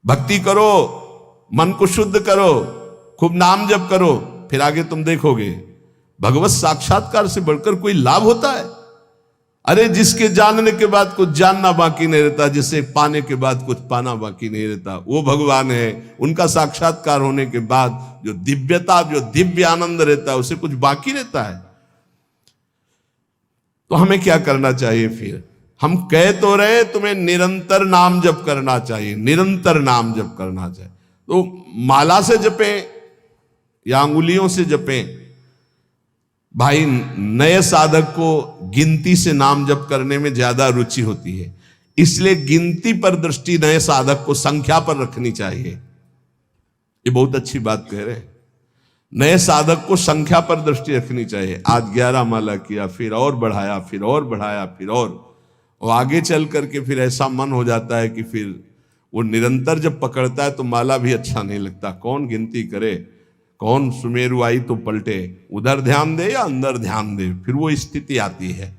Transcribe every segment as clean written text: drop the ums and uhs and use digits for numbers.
भक्ति करो, मन को शुद्ध करो, खूब नाम जप करो, फिर आगे तुम देखोगे भगवत साक्षात्कार से बढ़कर कोई लाभ होता है। अरे जिसके जानने के बाद कुछ जानना बाकी नहीं रहता, जिसे पाने के बाद कुछ पाना बाकी नहीं रहता, वो भगवान है। उनका साक्षात्कार होने के बाद जो दिव्यता, जो दिव्य आनंद रहता है, उसे कुछ बाकी रहता है। तो हमें क्या करना चाहिए फिर? हम कह तो रहे तुम्हें निरंतर नाम जप करना चाहिए, निरंतर नाम जप करना चाहिए। तो माला से जपें या अंगुलियों से जपें? भाई नए साधक को गिनती से नाम जप करने में ज्यादा रुचि होती है, इसलिए गिनती पर दृष्टि नए साधक को संख्या पर रखनी चाहिए। ये बहुत अच्छी बात कह रहे हैं। नए साधक को संख्या पर दृष्टि रखनी चाहिए। आज 11 माला किया, फिर और बढ़ाया, फिर और बढ़ाया, फिर और आगे चल करके फिर ऐसा मन हो जाता है कि फिर वो निरंतर जब पकड़ता है तो माला भी अच्छा नहीं लगता। कौन गिनती करे, कौन सुमेरु आई तो पलटे, उधर ध्यान दे या अंदर ध्यान दे, फिर वो स्थिति आती है।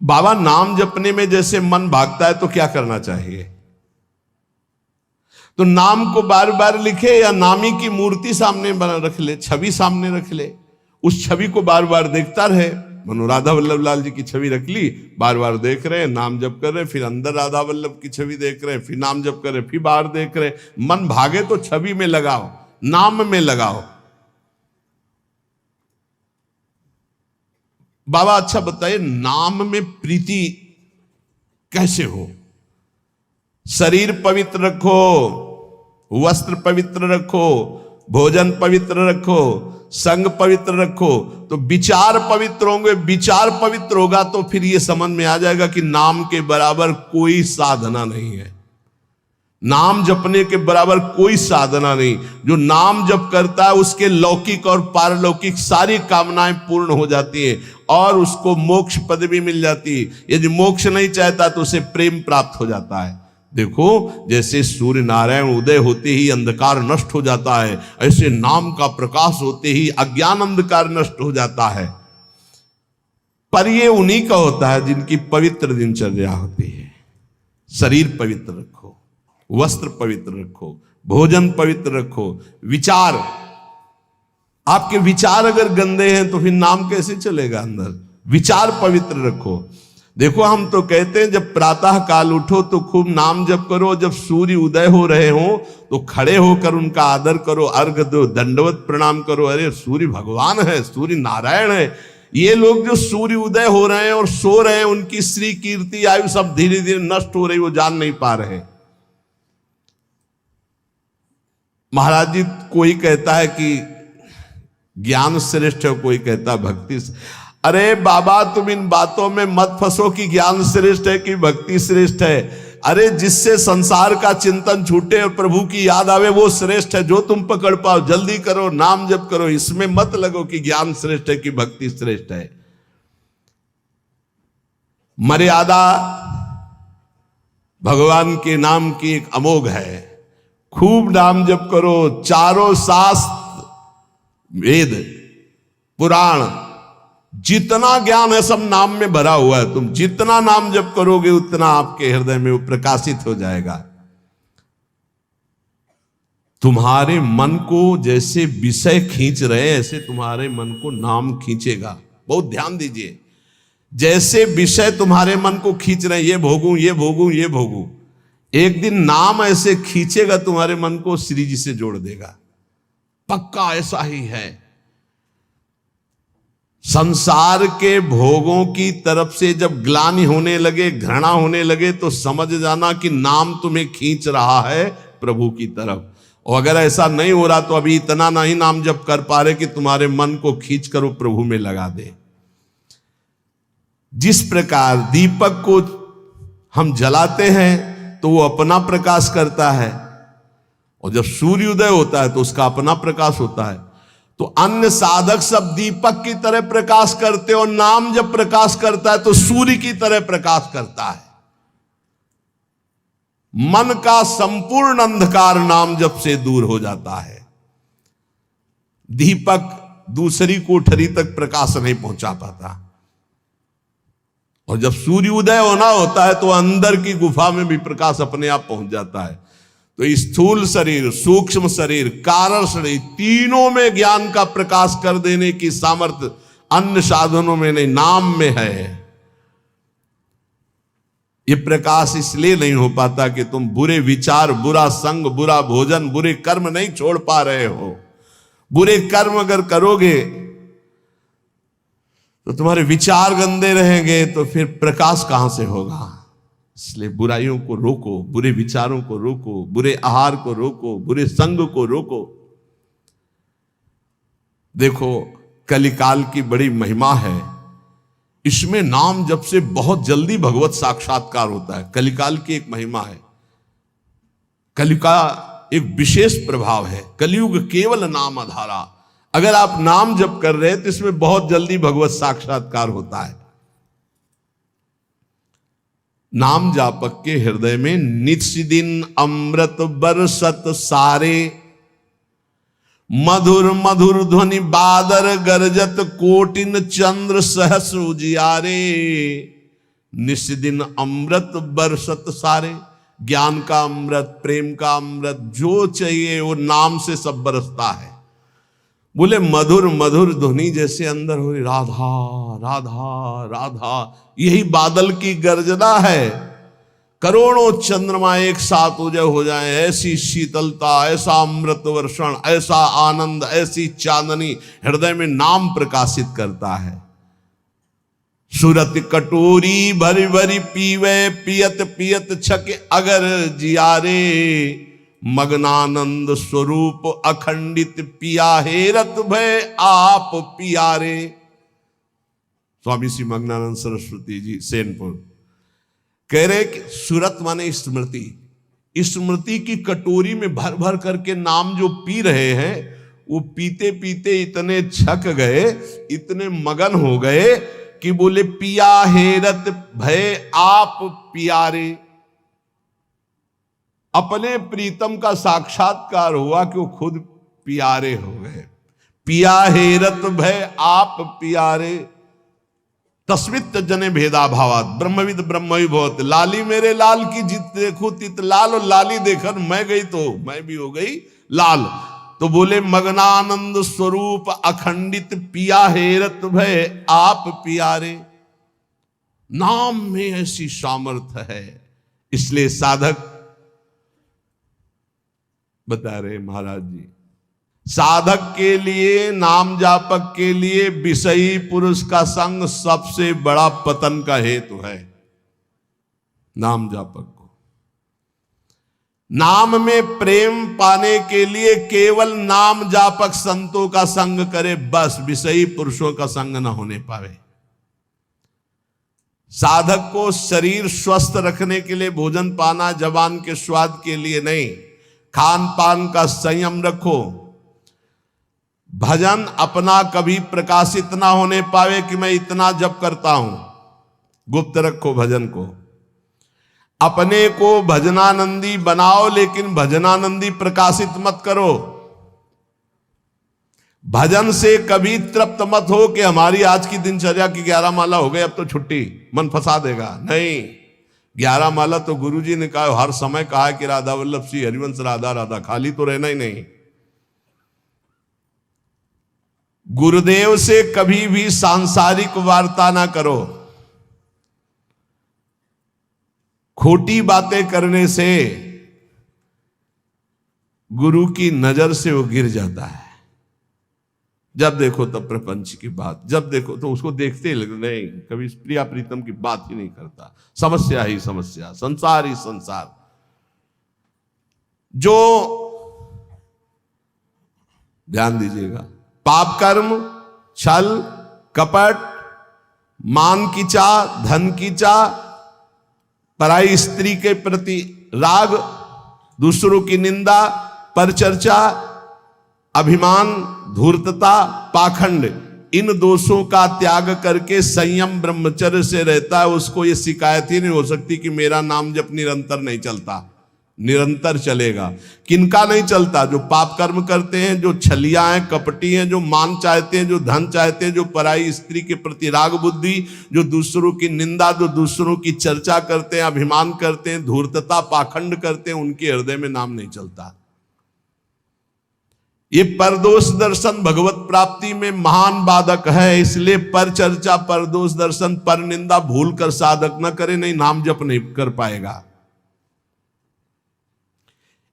बाबा नाम जपने में जैसे मन भागता है तो क्या करना चाहिए? तो नाम को बार बार लिखे या नामी की मूर्ति सामने बना रख ले, छवि सामने रख ले, उस छवि को बार बार देखता रहे। मनो राधा वल्लभ लाल जी की छवि रख ली, बार बार देख रहे हैं, नाम जप कर रहे हैं, फिर अंदर राधा वल्लभ की छवि देख रहे हैं, फिर नाम जप कर रहे हैं, फिर बाहर देख रहे हैं। मन भागे तो छवि में लगाओ, नाम में लगाओ। बाबा अच्छा बताइए, नाम में प्रीति कैसे हो? शरीर पवित्र रखो, वस्त्र पवित्र रखो, भोजन पवित्र रखो, संग पवित्र रखो, तो विचार पवित्र होंगे। विचार पवित्र होगा तो फिर ये समझ में आ जाएगा कि नाम के बराबर कोई साधना नहीं है। नाम जपने के बराबर कोई साधना नहीं। जो नाम जप करता है उसके लौकिक और पारलौकिक सारी कामनाएं पूर्ण हो जाती हैं और उसको मोक्ष पदवी मिल जाती है। यदि मोक्ष नहीं चाहता तो उसे प्रेम प्राप्त हो जाता है। देखो जैसे सूर्य नारायण उदय होते ही अंधकार नष्ट हो जाता है, ऐसे नाम का प्रकाश होते ही अज्ञान अंधकार नष्ट हो जाता है। पर ये उन्हीं का होता है जिनकी पवित्र दिनचर्या होती है। शरीर पवित्र रखो, वस्त्र पवित्र रखो, भोजन पवित्र रखो, विचार, आपके विचार अगर गंदे हैं तो फिर नाम कैसे चलेगा अंदर? विचार पवित्र रखो। देखो हम तो कहते हैं जब प्रातः काल उठो तो खूब नाम जप करो, जब सूर्य उदय हो रहे हो तो खड़े होकर उनका आदर करो, अर्घ दो, दंडवत प्रणाम करो। अरे सूर्य भगवान है, सूर्य नारायण है। ये लोग जो सूर्य उदय हो रहे हैं और सो रहे हैं, उनकी श्री कीर्ति आयु सब धीरे धीरे नष्ट हो रही, वो जान नहीं पा रहे। महाराज जी कोई कहता है कि ज्ञान श्रेष्ठ है, कोई कहता है भक्ति। अरे बाबा तुम इन बातों में मत फंसो कि ज्ञान श्रेष्ठ है कि भक्ति श्रेष्ठ है। अरे जिससे संसार का चिंतन छूटे और प्रभु की याद आवे वो श्रेष्ठ है। जो तुम पकड़ पाओ जल्दी करो, नाम जप करो, इसमें मत लगो कि ज्ञान श्रेष्ठ है कि भक्ति श्रेष्ठ है। मर्यादा भगवान के नाम की एक अमोघ है। खूब नाम जप करो, चारों शास्त्र, वेद, पुराण, जितना ज्ञान है सब नाम में भरा हुआ है। तुम जितना नाम जप करोगे उतना आपके हृदय में वो प्रकाशित हो जाएगा। तुम्हारे मन को जैसे विषय खींच रहे हैं ऐसे तुम्हारे मन को नाम खींचेगा। बहुत ध्यान दीजिए, जैसे विषय तुम्हारे मन को खींच रहे हैं, ये भोगूं, ये भोगूं, ये भोगूं, एक दिन नाम ऐसे खींचेगा तुम्हारे मन को, श्री जी से जोड़ देगा। पक्का ऐसा ही है। संसार के भोगों की तरफ से जब ग्लानि होने लगे, घृणा होने लगे, तो समझ जाना कि नाम तुम्हें खींच रहा है प्रभु की तरफ। और अगर ऐसा नहीं हो रहा तो अभी इतना नहीं नाम जप कर पा रहे कि तुम्हारे मन को खींच कर वो प्रभु में लगा दे। जिस प्रकार दीपक को हम जलाते हैं तो वो अपना प्रकाश करता है, और जब सूर्योदय होता है तो उसका अपना प्रकाश होता है। तो अन्य साधक सब दीपक की तरह प्रकाश करते, और नाम जब प्रकाश करता है तो सूर्य की तरह प्रकाश करता है। मन का संपूर्ण अंधकार नाम जप से दूर हो जाता है। दीपक दूसरी कोठरी तक प्रकाश नहीं पहुंचा पाता। और जब सूर्य उदय होना होता है तो अंदर की गुफा में भी प्रकाश अपने आप पहुंच जाता है। तो स्थूल शरीर, सूक्ष्म शरीर, कारण शरीर, तीनों में ज्ञान का प्रकाश कर देने की सामर्थ्य अन्य साधनों में नहीं, नाम में है। ये प्रकाश इसलिए नहीं हो पाता कि तुम बुरे विचार, बुरा संग, बुरा भोजन, बुरे कर्म नहीं छोड़ पा रहे हो। बुरे कर्म अगर करोगे तो तुम्हारे विचार गंदे रहेंगे, तो फिर प्रकाश कहां से होगा। इसलिए बुराइयों को रोको, बुरे विचारों को रोको, बुरे आहार को रोको, बुरे संग को रोको। देखो कलिकाल की बड़ी महिमा है, इसमें नाम जप से बहुत जल्दी भगवत साक्षात्कार होता है। कलिकाल की एक महिमा है, कलि का एक विशेष प्रभाव है। कलयुग केवल नाम आधारा, अगर आप नाम जप कर रहे हैं तो इसमें बहुत जल्दी भगवत साक्षात्कार होता है। नाम जापक के हृदय में नित्य दिन अमृत बरसत सारे, मधुर मधुर ध्वनि बादर गरजत कोटिन चंद्र सहस उजियारे। नित्य दिन अमृत बरसत सारे, ज्ञान का अमृत, प्रेम का अमृत, जो चाहिए वो नाम से सब बरसता है। बोले मधुर मधुर ध्वनि जैसे अंदर हो, राधा राधा राधा, यही बादल की गर्जना है। करोड़ों चंद्रमा एक साथ उदय हो जाए, ऐसी शीतलता, ऐसा अमृत वर्षण, ऐसा आनंद, ऐसी चांदनी हृदय में नाम प्रकाशित करता है। सुरत कटोरी भरी भरी पीवे, पियत पियत छक अगर जियारे। मग्नानंद स्वरूप अखंडित पिया हेरत भय आप पियारे। स्वामी श्री मग्नानंद सरस्वती जी सेनपुर कह रहे कि सुरत माने स्मृति, स्मृति की कटोरी में भर भर करके नाम जो पी रहे हैं, वो पीते पीते इतने छक गए, इतने मगन हो गए कि बोले पिया हेरत भय आप पियारे। अपने प्रीतम का साक्षात्कार हुआ कि वो खुद प्यारे हो गए। पिया हेरत भय आप प्यारे, तस्मित जने भेदा भावात, ब्रह्मविद ब्रह्म भवत। लाली मेरे लाल की जित देखो तित लाल, और लाली देखकर मैं गई तो मैं भी हो गई लाल। तो बोले मग्नानंद स्वरूप अखंडित पिया हेरत भय आप प्यारे। नाम में ऐसी सामर्थ्य है, इसलिए साधक बता रहे महाराज जी, साधक के लिए, नाम जापक के लिए विषयी पुरुष का संग सबसे बड़ा पतन का हेतु है। नाम जापक को नाम में प्रेम पाने के लिए केवल नाम जापक संतों का संग करे, बस विषयी पुरुषों का संग न होने पावे। साधक को शरीर स्वस्थ रखने के लिए भोजन पाना जबान के स्वाद के लिए नहीं, खान पान का संयम रखो। भजन अपना कभी प्रकाशित ना होने पावे कि मैं इतना जप करता हूं, गुप्त रखो भजन को। अपने को भजनानंदी बनाओ, लेकिन भजनानंदी प्रकाशित मत करो। भजन से कभी तृप्त मत हो कि हमारी आज की दिनचर्या की 11 माला हो गई, अब तो छुट्टी, मन फंसा देगा। नहीं, 11 माला तो गुरुजी ने कहा, हर समय कहा कि राधा वल्लभ श्री हरिवंश राधा राधा, खाली तो रहना ही नहीं। गुरुदेव से कभी भी सांसारिक वार्ता ना करो। खोटी बातें करने से गुरु की नजर से वो गिर जाता है। जब देखो तब प्रपंच की बात, जब देखो तो उसको देखते ही नहीं, कभी प्रिया प्रीतम की बात ही नहीं करता। समस्या ही समस्या, संसार ही संसार। जो ध्यान दीजिएगा, पाप कर्म, छल, कपट, मान की चाह, धन की चाह, पराई स्त्री के प्रति राग, दूसरों की निंदा, परचर्चा, अभिमान, धूर्तता, पाखंड, इन दोषों का त्याग करके संयम ब्रह्मचर्य से रहता है, उसको ये शिकायत ही नहीं हो सकती कि मेरा नाम जब निरंतर नहीं चलता। निरंतर चलेगा। किनका नहीं चलता? जो पाप कर्म करते हैं, जो छलिया हैं, कपटी हैं, जो मान चाहते हैं, जो धन चाहते हैं, जो पराई स्त्री के प्रति राग बुद्धि, जो दूसरों की निंदा, जो दूसरों की चर्चा करते हैं, अभिमान करते हैं, धूर्तता पाखंड करते हैं, उनके हृदय में नाम नहीं चलता। ये परदोष दर्शन भगवत प्राप्ति में महान बाधक है। इसलिए पर चर्चा, परदोष दर्शन, पर निंदा भूल कर साधक न करे, नहीं नाम जप नहीं कर पाएगा।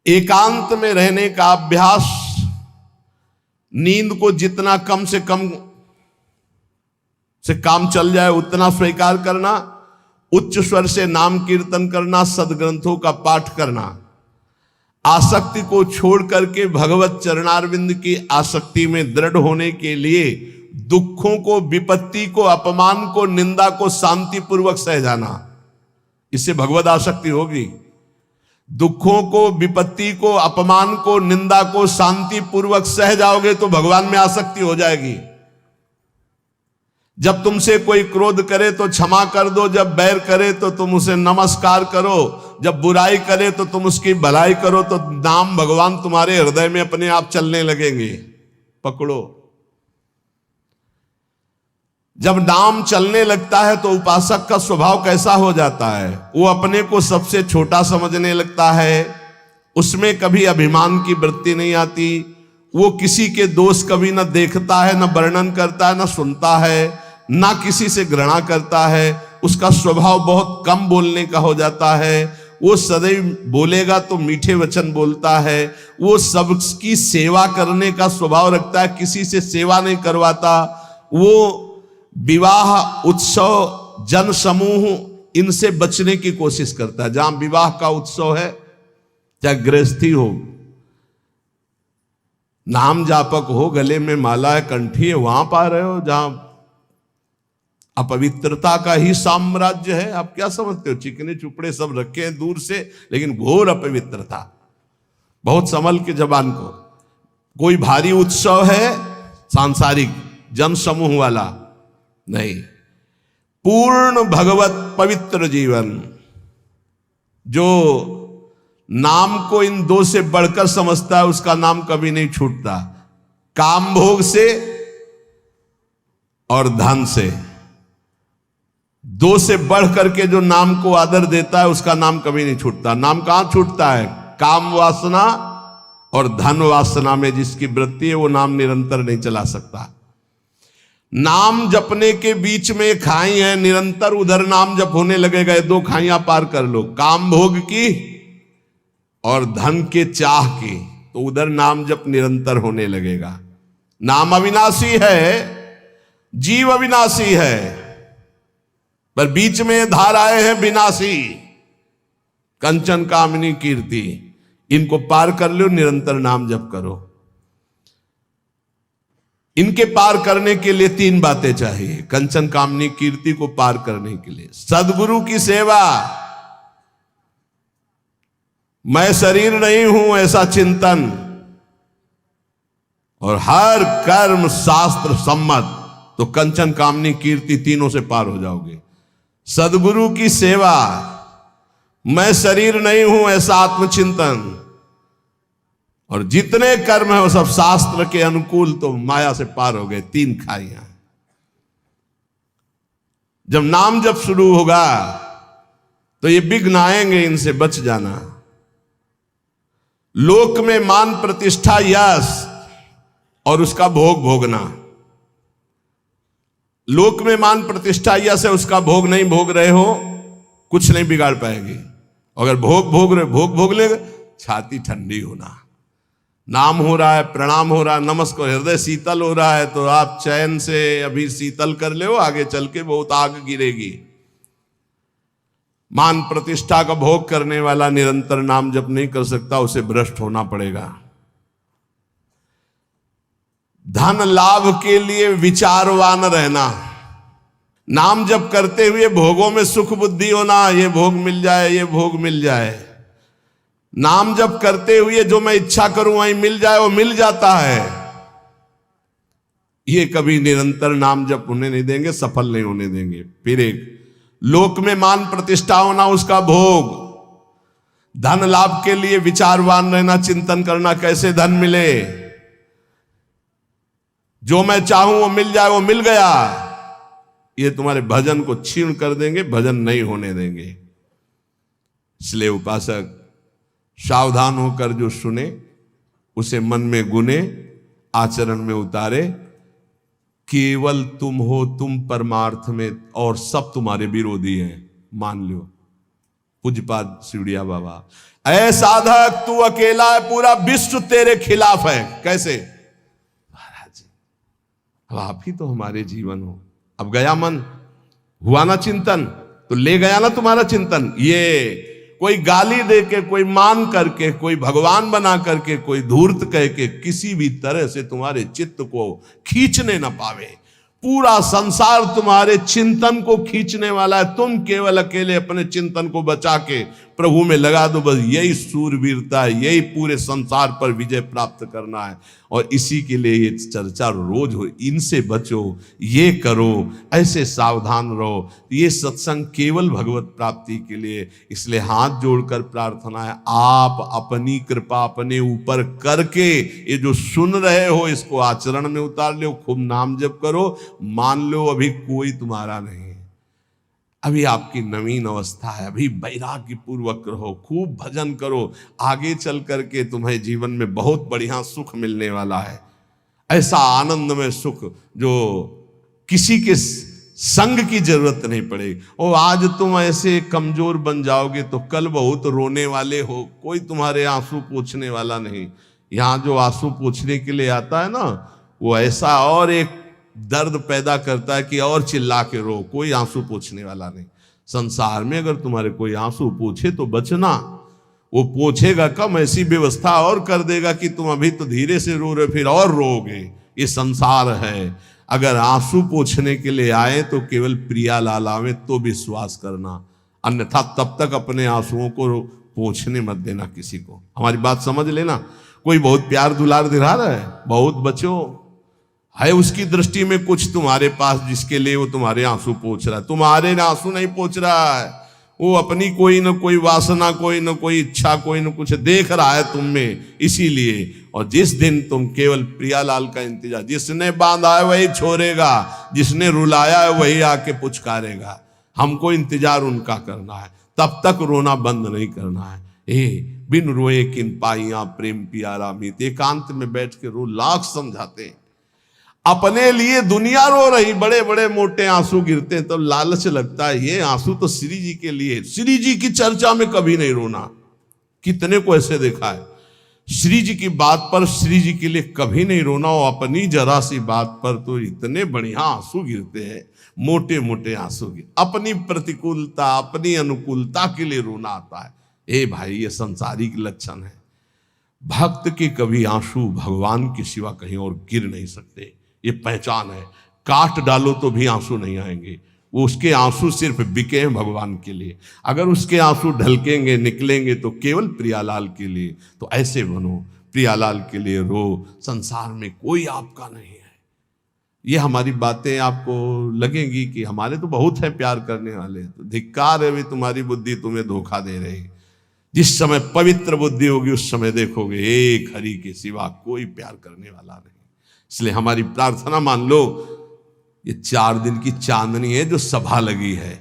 एकांत में रहने का अभ्यास, नींद को जितना कम से कम से काम चल जाए उतना स्वीकार करना, उच्च स्वर से नाम कीर्तन करना, सदग्रंथों का पाठ करना, आसक्ति को छोड़ करके भगवत चरणारविंद की आसक्ति में दृढ़ होने के लिए दुखों को, विपत्ति को, अपमान को, निंदा को शांतिपूर्वक सह जाना, इससे भगवत आसक्ति होगी। दुखों को, विपत्ति को, अपमान को, निंदा को शांति पूर्वक सह जाओगे तो भगवान में आसक्ति हो जाएगी। जब तुमसे कोई क्रोध करे तो क्षमा कर दो, जब बैर करे तो तुम उसे नमस्कार करो, जब बुराई करे तो तुम उसकी भलाई करो, तो नाम भगवान तुम्हारे हृदय में अपने आप चलने लगेंगे। पकड़ो। जब नाम चलने लगता है तो उपासक का स्वभाव कैसा हो जाता है? वो अपने को सबसे छोटा समझने लगता है, उसमें कभी अभिमान की वृत्ति नहीं आती, वो किसी के दोष कभी न देखता है, न वर्णन करता है, न सुनता है, न किसी से घृणा करता है। उसका स्वभाव बहुत कम बोलने का हो जाता है। वो सदैव बोलेगा तो मीठे वचन बोलता है। वो सबकी सेवा करने का स्वभाव रखता है, किसी से सेवा नहीं करवाता। वो विवाह, उत्सव, जन समूह, इनसे बचने की कोशिश करता है। जहां विवाह का उत्सव है, चाहे गृहस्थी हो, नाम जापक हो, गले में माला है, कंठी है, वहां पा रहे हो जहां अपवित्रता का ही साम्राज्य है। आप क्या समझते हो? चिकने चुपड़े सब रखे हैं दूर से, लेकिन घोर अपवित्रता। बहुत संभल के जबान को। कोई भारी उत्सव है सांसारिक जन समूह वाला नहीं, पूर्ण भगवत पवित्र जीवन, जो नाम को इन दो से बढ़कर समझता है, उसका नाम कभी नहीं छूटता। काम भोग से और धन से, दो से बढ़ करके जो नाम को आदर देता है, उसका नाम कभी नहीं छूटता। नाम कहां छूटता है? काम वासना और धन वासना में जिसकी वृत्ति है, वो नाम निरंतर नहीं चला सकता। नाम जपने के बीच में एक खाई है, निरंतर उधर नाम जप होने लगेगा। दो खाइयां पार कर लो, काम भोग की और धन के चाह की, तो उधर नाम जप निरंतर होने लगेगा। नाम अविनाशी है, जीव अविनाशी है, पर बीच में धाराएं हैं विनाशी। कंचन, कामिनी, कीर्ति, इनको पार कर लो, निरंतर नाम जप करो। इनके पार करने के लिए तीन बातें चाहिए। कंचन, कामनी, कीर्ति को पार करने के लिए सदगुरु की सेवा, मैं शरीर नहीं हूं ऐसा चिंतन, और हर कर्म शास्त्र सम्मत, तो कंचन, कामनी, कीर्ति तीनों से पार हो जाओगे। सदगुरु की सेवा, मैं शरीर नहीं हूं ऐसा आत्मचिंतन, और जितने कर्म है वो सब शास्त्र के अनुकूल, तो माया से पार हो गए। तीन खाइयां। जब नाम जब शुरू होगा तो ये विघ्न आएंगे, इनसे बच जाना। लोक में मान, प्रतिष्ठा, यश और उसका भोग भोगना। लोक में मान, प्रतिष्ठा, यश है, उसका भोग नहीं भोग रहे हो, कुछ नहीं बिगाड़ पाएगी। अगर भोग भोग रहे, भोग भोग लेगा, छाती ठंडी होना। नाम हो रहा है, प्रणाम हो रहा है, नमस्कार, हृदय शीतल हो रहा है, तो आप चैन से अभी शीतल कर ले, आगे चल के बहुत आग गिरेगी। मान प्रतिष्ठा का भोग करने वाला निरंतर नाम जप नहीं कर सकता, उसे भ्रष्ट होना पड़ेगा। धन लाभ के लिए विचारवान रहना, नाम जप करते हुए भोगों में सुख बुद्धि होना, ये भोग मिल जाए, ये भोग मिल जाए। नाम जप करते हुए जो मैं इच्छा करूं वहीं मिल जाए, वो मिल जाता है। ये कभी निरंतर नाम जप होने नहीं देंगे, सफल नहीं होने देंगे। फिर एक लोक में मान प्रतिष्ठा होना, उसका भोग। धन लाभ के लिए विचारवान रहना, चिंतन करना कैसे धन मिले। जो मैं चाहूं वो मिल जाए, वो मिल गया, ये तुम्हारे भजन को छीन कर देंगे, भजन नहीं होने देंगे। इसलिए उपासक सावधान होकर जो सुने उसे मन में गुने, आचरण में उतारे। केवल तुम हो, तुम परमार्थ में, और सब तुम्हारे विरोधी हैं, मान लो। पूज्यपाद शिवड़िया बाबा, ऐ साधक तू अकेला है, पूरा विश्व तेरे खिलाफ है। कैसे महाराज जी, अब आप ही तो हमारे जीवन हो। अब गया मन, हुआ ना चिंतन, तो ले गया ना तुम्हारा चिंतन। ये कोई गाली दे के, कोई मान करके, कोई भगवान बना करके, कोई धूर्त कह के किसी भी तरह से तुम्हारे चित्त को खींचने ना पावे। पूरा संसार तुम्हारे चिंतन को खींचने वाला है। तुम केवल अकेले अपने चिंतन को बचा के प्रभु में लगा दो, बस यही सूरवीरता है, यही पूरे संसार पर विजय प्राप्त करना है। और इसी के लिए ये चर्चा रोज हो, इनसे बचो, ये करो, ऐसे सावधान रहो। ये सत्संग केवल भगवत प्राप्ति के लिए। इसलिए हाथ जोड़कर प्रार्थना है, आप अपनी कृपा अपने ऊपर करके ये जो सुन रहे हो इसको आचरण में उतार लो। खूब नाम जप करो, मान लो अभी कोई तुम्हारा नहीं है, अभी आपकी नवीन अवस्था है, अभी वैराग्य पूर्वक रहो, खूब भजन करो। आगे चल करके तुम्हें जीवन में बहुत बढ़िया सुख मिलने वाला है, ऐसा आनंदमय सुख जो किसी के संग की जरूरत नहीं पड़ेगी। और आज तुम ऐसे कमजोर बन जाओगे तो कल बहुत रोने वाले हो, कोई तुम्हारे आंसू पोंछने वाला नहीं। यहाँ जो आंसू पोंछने के लिए आता है ना, वो ऐसा और एक दर्द पैदा करता है कि और चिल्ला के रो, कोई आंसू पोंछने वाला नहीं। संसार में अगर तुम्हारे कोई आंसू पूछे तो बचना, वो पूछेगा कम, ऐसी व्यवस्था और कर देगा कि तुम अभी तो धीरे से रो रहे, फिर और रोगे। ये संसार है। अगर आंसू पोंछने के लिए आए तो केवल प्रियालाल आवे तो विश्वास करना, अन्यथा तब तक अपने आंसुओं को पोंछने मत देना किसी को। हमारी बात समझ लेना। कोई बहुत प्यार दुलार दिला रहा है, बहुत बचो, है उसकी दृष्टि में कुछ तुम्हारे पास जिसके लिए वो तुम्हारे आंसू पोंछ रहा है। तुम्हारे आंसू नहीं पोंछ रहा है, वो अपनी कोई न कोई वासना, कोई न कोई इच्छा, कोई न कुछ देख रहा है तुम में, इसीलिए। और जिस दिन तुम केवल प्रियालाल का इंतजार, जिसने बांधा है वही छोड़ेगा, जिसने रुलाया है वही आके पुचकारेगा। हमको इंतजार उनका करना है, तब तक रोना बंद नहीं करना है। बिन रोए किन पाइया प्रेम प्यारा मीत, एकांत में बैठ के रो, लाख समझाते हैं। अपने लिए दुनिया रो रही, बड़े बड़े मोटे आंसू गिरते हैं, तब लालच लगता है ये आंसू तो श्री जी के लिए। श्री जी की चर्चा में कभी नहीं रोना। कितने को ऐसे देखा है, श्री जी की बात पर श्री जी के लिए कभी नहीं रोना, और अपनी जरा सी बात पर तो इतने बढ़िया आंसू गिरते हैं, मोटे मोटे आंसू गिर। अपनी प्रतिकूलता, अपनी अनुकूलता के लिए रोना आता है। ए भाई, ये संसारिक लक्षण है। भक्त के कभी आंसू भगवान के सिवा कहीं और गिर नहीं सकते, ये पहचान है। काट डालो तो भी आंसू नहीं आएंगे, वो उसके आंसू सिर्फ बिके हैं भगवान के लिए। अगर उसके आंसू ढलकेंगे, निकलेंगे तो केवल प्रियालाल के लिए। तो ऐसे बनो, प्रियालाल के लिए रो, संसार में कोई आपका नहीं है। ये हमारी बातें आपको लगेंगी कि हमारे तो बहुत है प्यार करने वाले, तो धिक्कार है भी तुम्हारी बुद्धि तुम्हें धोखा दे रही। जिस समय पवित्र बुद्धि होगी उस समय देखोगे एक हरि के सिवा कोई प्यार करने वाला नहीं। इसलिए हमारी प्रार्थना मान लो, ये 4 दिन की चांदनी है जो सभा लगी है,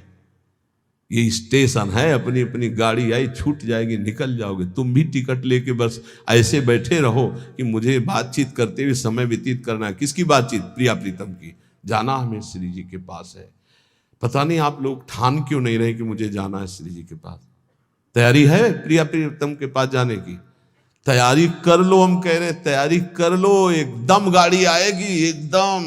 ये स्टेशन है। अपनी अपनी गाड़ी आई, छूट जाएगी, निकल जाओगे। तुम भी टिकट लेके बस ऐसे बैठे रहो कि मुझे बातचीत करते हुए समय व्यतीत करना है। किसकी बातचीत? प्रिया प्रीतम की। जाना हमें श्री जी के पास है। पता नहीं आप लोग ठान क्यों नहीं रहे कि मुझे जाना है श्री जी के पास। तैयारी है प्रिया प्रीतम के पास जाने की? तैयारी कर लो, हम कह रहे हैं तैयारी कर लो, एकदम गाड़ी आएगी एकदम।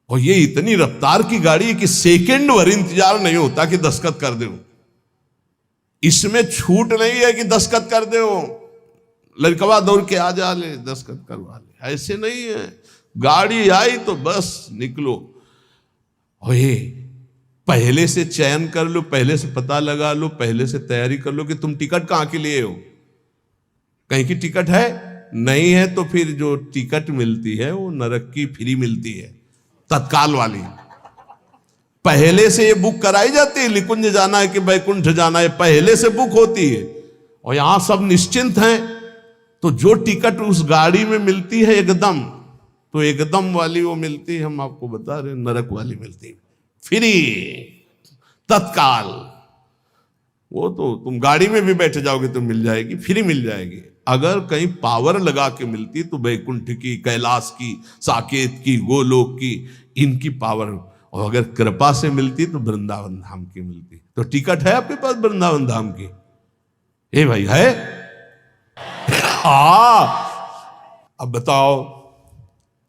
और ये इतनी रफ्तार की गाड़ी है कि सेकंड भर इंतजार नहीं होता कि दस्तखत कर दो। इसमें छूट नहीं है कि दस्तखत कर दो, लड़कवा दौड़ के आ जा ले दस्तखत करवा ले, ऐसे नहीं है। गाड़ी आई तो बस निकलो। और ये पहले से चयन कर लो, पहले से पता लगा लो, पहले से तैयारी कर लो कि तुम टिकट कहां के लिए हो। कहीं की टिकट है? नहीं है तो फिर जो टिकट मिलती है वो नरक की फ्री मिलती है, तत्काल वाली। पहले से ये बुक कराई जाती है, निकुंज जाना है कि बैकुंठ जाना है, पहले से बुक होती है। और यहां सब निश्चिंत हैं, तो जो टिकट उस गाड़ी में मिलती है एकदम, तो एकदम वाली वो मिलती है, हम आपको बता रहे, नरक वाली मिलती है फ्री, तत्काल। वो तो तुम गाड़ी में भी बैठ जाओगे तो मिल जाएगी, फ्री मिल जाएगी। अगर कहीं पावर लगा के मिलती तो बैकुंठ की, कैलाश की, साकेत की, गोलोक की, इनकी पावर। और अगर कृपा से मिलती तो वृंदावन धाम की मिलती। तो टिकट है आपके पास वृंदावन धाम की? ए भाई है? अब बताओ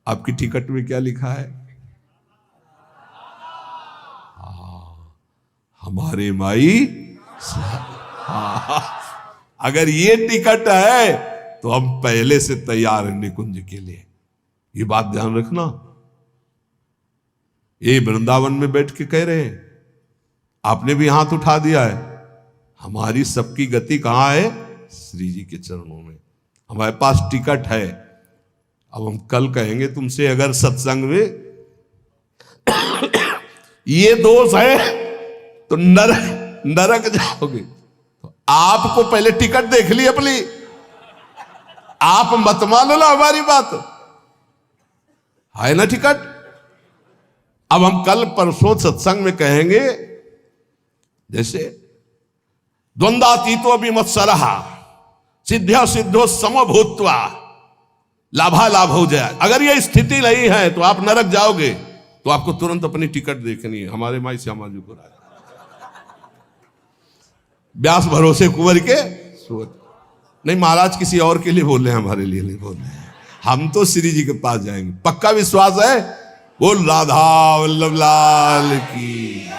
आपकी टिकट में क्या लिखा है? हमारे माई। अगर ये टिकट है तो हम पहले से तैयार हैं निकुंज के लिए। ये बात ध्यान रखना। ये वृंदावन में बैठ के कह रहे हैं, आपने भी हाथ उठा दिया है। हमारी सबकी गति कहां है? श्री जी के चरणों में। हमारे पास टिकट है। अब हम कल कहेंगे तुमसे, अगर सत्संग में ये दोष है तो नरक जाओगे। तो आपको पहले टिकट देख ली अपनी, आप मत मान लो हमारी बात, है ना टिकट। अब हम कल परसों सत्संग में कहेंगे, जैसे द्वंद्वातीतो विमत्सरः सिद्ध्यो सिद्धो समभूत्वा लाभालाभ हो जाए। अगर यह स्थिति नहीं है तो आप नरक जाओगे। तो आपको तुरंत अपनी टिकट देखनी है। हमारे माई श्यामा जी को राज, व्यास भरोसे कुंवर के सोच। नहीं, महाराज किसी और के लिए बोल रहे हैं, हमारे लिए नहीं बोल रहे हैं। हम तो श्री जी के पास जाएंगे, पक्का विश्वास है। बोल राधा वल्लभ लाल की।